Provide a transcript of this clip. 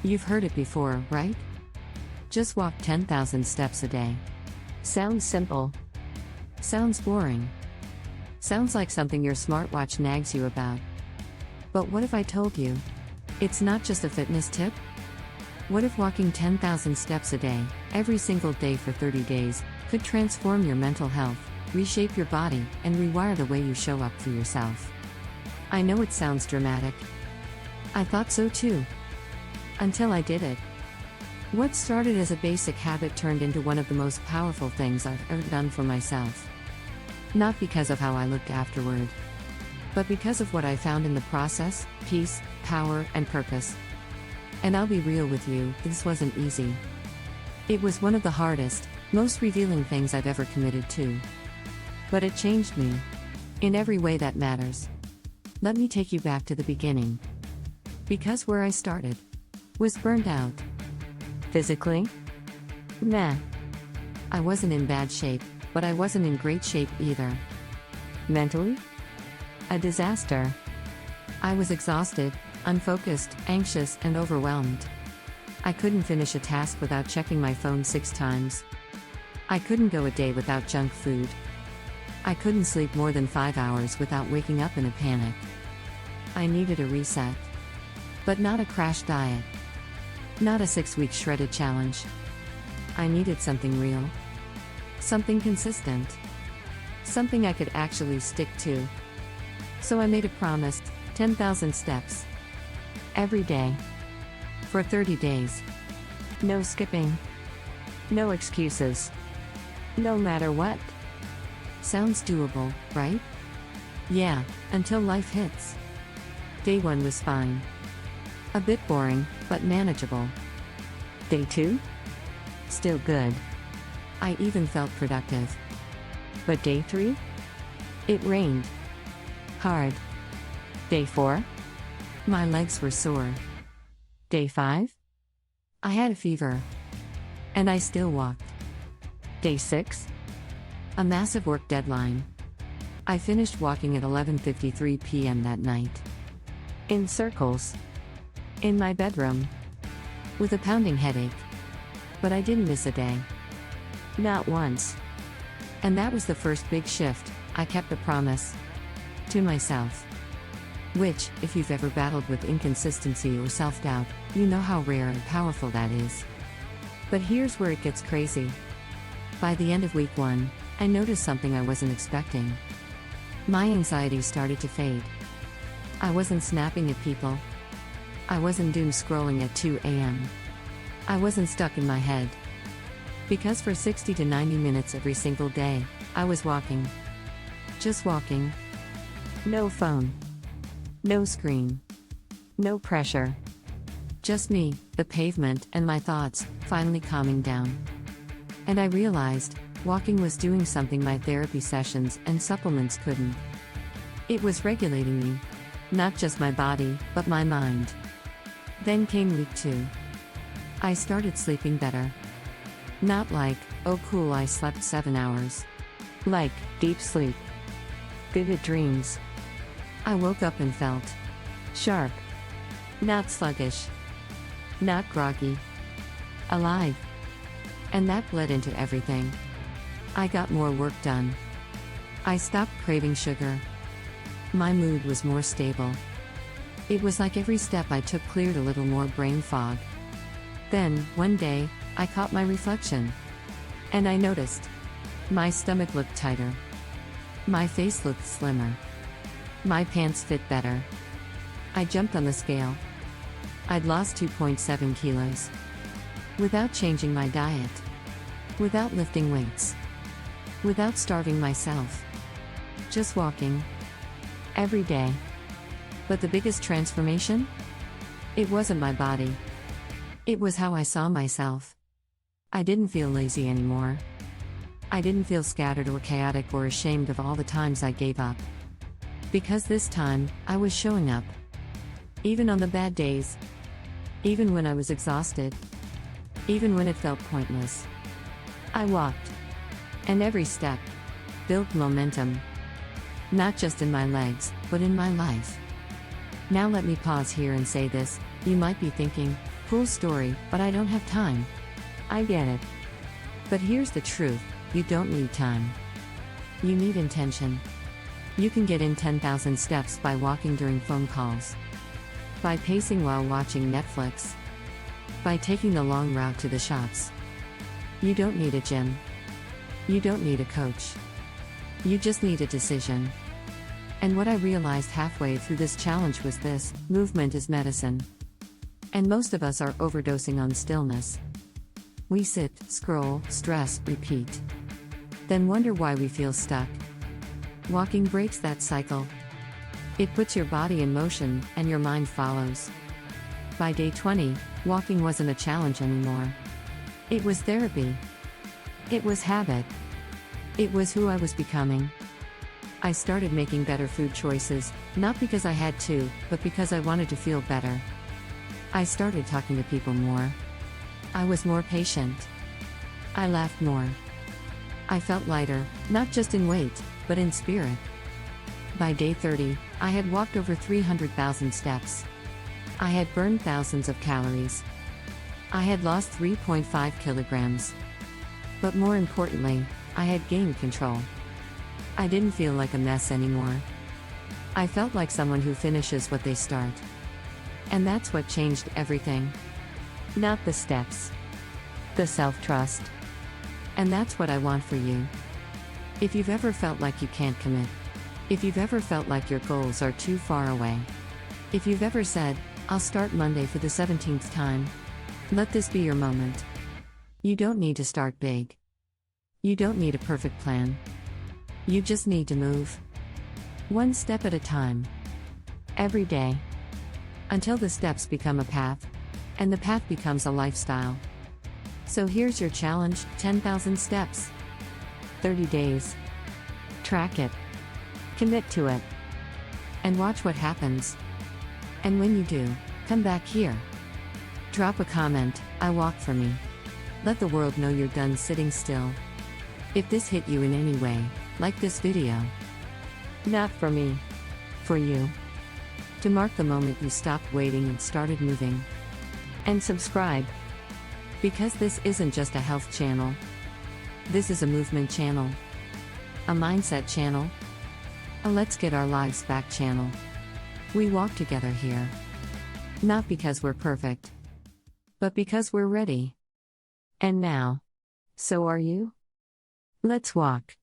You've heard it before, right? Just walk 10,000 steps a day. Sounds simple. Sounds boring. Sounds like something your smartwatch nags you about. But what if I told you it's not just a fitness tip? What if walking 10,000 steps a day, every single day for 30 days, could transform your mental health, reshape your body, and rewire the way you show up for yourself? I know it sounds dramatic. I thought so too. Until I did it. What started as a basic habit turned into one of the most powerful things I've ever done for myself. Not because of how I looked afterward, but because of what I found in the process: peace, power, and purpose. And I'll be real with you, this wasn't easy. It was one of the hardest, most revealing things I've ever committed to. But it changed me. In every way that matters. Let me take you back to the beginning. Because where I started was burned out. Physically? Nah. I wasn't in bad shape, but I wasn't in great shape either. Mentally? A disaster. I was exhausted, unfocused, anxious, and overwhelmed. I couldn't finish a task without checking my phone 6 times. I couldn't go a day without junk food. I couldn't sleep more than 5 hours without waking up in a panic. I needed a reset. But not a crash diet. Not a 6-week shredded challenge. I needed something real. Something consistent. Something I could actually stick to. So I made a promise: 10,000 steps. Every day. For 30 days. No skipping. No excuses. No matter what. Sounds doable, right? Yeah, until life hits. Day 1 was fine. A bit boring, but manageable. Day 2? Still good. I even felt productive. But day 3? It rained. Hard. Day 4? My legs were sore. Day 5? I had a fever. And I still walked. Day 6? A massive work deadline. I finished walking at 11:53 p.m. that night. In circles. In my bedroom. With a pounding headache. But I didn't miss a day. Not once. And that was the first big shift. I kept a promise. To myself. Which, if you've ever battled with inconsistency or self-doubt, you know how rare and powerful that is. But here's where it gets crazy. By the end of week 1, I noticed something I wasn't expecting. My anxiety started to fade. I wasn't snapping at people. I wasn't doom scrolling at 2 a.m. I wasn't stuck in my head. Because for 60 to 90 minutes every single day, I was walking. Just walking. No phone. No screen. No pressure. Just me, the pavement, and my thoughts, finally calming down. And I realized, walking was doing something my therapy sessions and supplements couldn't. It was regulating me. Not just my body, but my mind. Then came week 2. I started sleeping better. Not like, oh cool, I slept 7 hours. Like, deep sleep. Vivid dreams. I woke up and felt sharp. Not sluggish. Not groggy. Alive. And that bled into everything. I got more work done. I stopped craving sugar. My mood was more stable. It was like every step I took cleared a little more brain fog. Then, one day, I caught my reflection. And I noticed. My stomach looked tighter. My face looked slimmer. My pants fit better. I jumped on the scale. I'd lost 2.7 kilos. Without changing my diet. Without lifting weights. Without starving myself. Just walking. Every day. But the biggest transformation? It wasn't my body. It was how I saw myself. I didn't feel lazy anymore. I didn't feel scattered or chaotic or ashamed of all the times I gave up. Because this time, I was showing up. Even on the bad days. Even when I was exhausted. Even when it felt pointless. I walked. And every step built momentum. Not just in my legs, but in my life. Now let me pause here and say this. You might be thinking, Cool story, but I don't have time. I get it. But here's the truth, you don't need time. You need intention. You can get in 10,000 steps by walking during phone calls, by pacing while watching Netflix, by taking the long route to the shops. You don't need a gym. You don't need a coach. You just need a decision. And what I realized halfway through this challenge was this: movement is medicine. And most of us are overdosing on stillness. We sit, scroll, stress, repeat. Then wonder why we feel stuck. Walking breaks that cycle. It puts your body in motion, and your mind follows. By day 20, walking wasn't a challenge anymore. It was therapy. It was habit. It was who I was becoming. I started making better food choices, not because I had to, but because I wanted to feel better. I started talking to people more. I was more patient. I laughed more. I felt lighter, not just in weight, but in spirit. By day 30, I had walked over 300,000 steps. I had burned thousands of calories. I had lost 3.5 kilograms. But more importantly, I had gained control. I didn't feel like a mess anymore. I felt like someone who finishes what they start. And that's what changed everything. Not the steps. The self-trust. And that's what I want for you. If you've ever felt like you can't commit. If you've ever felt like your goals are too far away. If you've ever said, I'll start Monday for the 17th time. Let this be your moment. You don't need to start big. You don't need a perfect plan. You just need to move. One step at a time. Every day. Until the steps become a path. And the path becomes a lifestyle. So here's your challenge: 10,000 steps. 30 days. Track it. Commit to it. And watch what happens. And when you do, come back here. Drop a comment, I walk for me. Let the world know you're done sitting still. If this hit you in any way, like this video. Not for me. For you. To mark the moment you stopped waiting and started moving. And subscribe. Because this isn't just a health channel. This is a movement channel. A mindset channel. A let's get our lives back channel. We walk together here. Not because we're perfect. But because we're ready. And now. So are you? Let's walk.